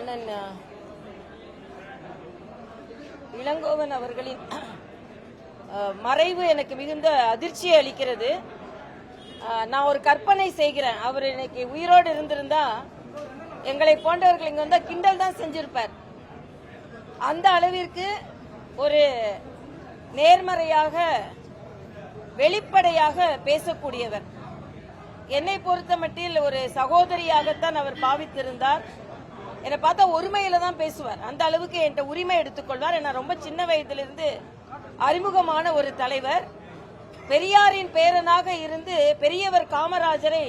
அண்ணன் இளங்கோவன் அவர்களின் மறைவு எனக்கு மிகுந்த அதிர்ச்சியை அளிக்கிறது. நான் ஒரு கற்பனை செய்கிறேன், அவர் இன்னைக்கு உயிரோடு இருந்திருந்தா எங்களை போன்றவர்கள் இங்க வந்தா கிண்டல் தான் செஞ்சிருப்பார். அந்த அளவிற்கு ஒரு நேர்மறையாக வெளிப்படையாக பேசக்கூடியவர். என்னை பொறுத்த மட்டில் ஒரு சகோதரியாகத்தான் அவர் பாவித்திருந்தார். என்னை பார்த்தா ஒருமையில தான் பேசுவார். அந்த அளவுக்கு என்கிட்ட உரிமை எடுத்துக்கொள்வார். நான் ரொம்ப சின்ன வயதிலிருந்து அறிமுகமான ஒரு தலைவர். பெரியாரின் பேரனாக இருந்து பெரியவர் காமராஜரை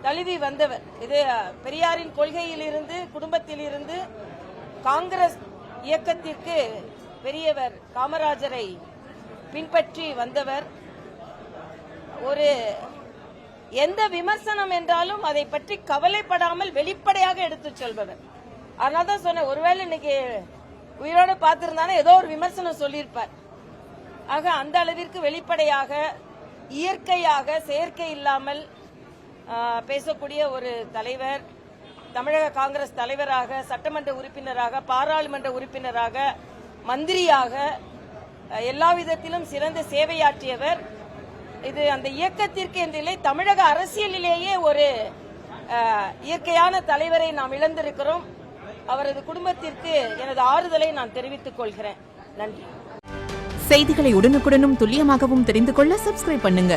தழுவி வந்தவர். இது பெரியாரின் கொள்கையில் இருந்து, குடும்பத்தில் இருந்து காங்கிரஸ் இயக்கத்திற்கு பெரியவர் காமராஜரை பின்பற்றி வந்தவர். ஒரு எந்த விமர்சனம் என்றாலும் அதை பற்றி கவலைப்படாமல் வெளிப்படையாக எடுத்துச் சொல்பவர். அதனால்தான் சொன்னேன், ஒருவேளை இன்னைக்கு உயிரோடு பார்த்திருந்தானே ஏதோ ஒரு விமர்சனம் சொல்லியிருப்பார். ஆக அந்த அளவிற்கு வெளிப்படையாக, இயற்கையாக, செயற்கை இல்லாமல் பேசக்கூடிய ஒரு தலைவர். தமிழக காங்கிரஸ் தலைவராக, சட்டமன்ற உறுப்பினராக, பாராளுமன்ற உறுப்பினராக, மந்திரியாக எல்லா விதத்திலும் சிறந்த சேவையாற்றியவர். இது அந்த இயக்கத்திற்கு என்றில்லை, தமிழக அரசியலிலேயே ஒரு இயற்கையான தலைவரை நாம் இழந்திருக்கிறோம். அவரது குடும்பத்திற்கு எனது ஆறுதலை நான் தெரிவித்துக் கொள்கிறேன். நன்றி. செய்திகளை உடனுக்குடனும் துல்லியமாகவும் தெரிந்து கொள்ள சப்ஸ்கிரைப் பண்ணுங்க.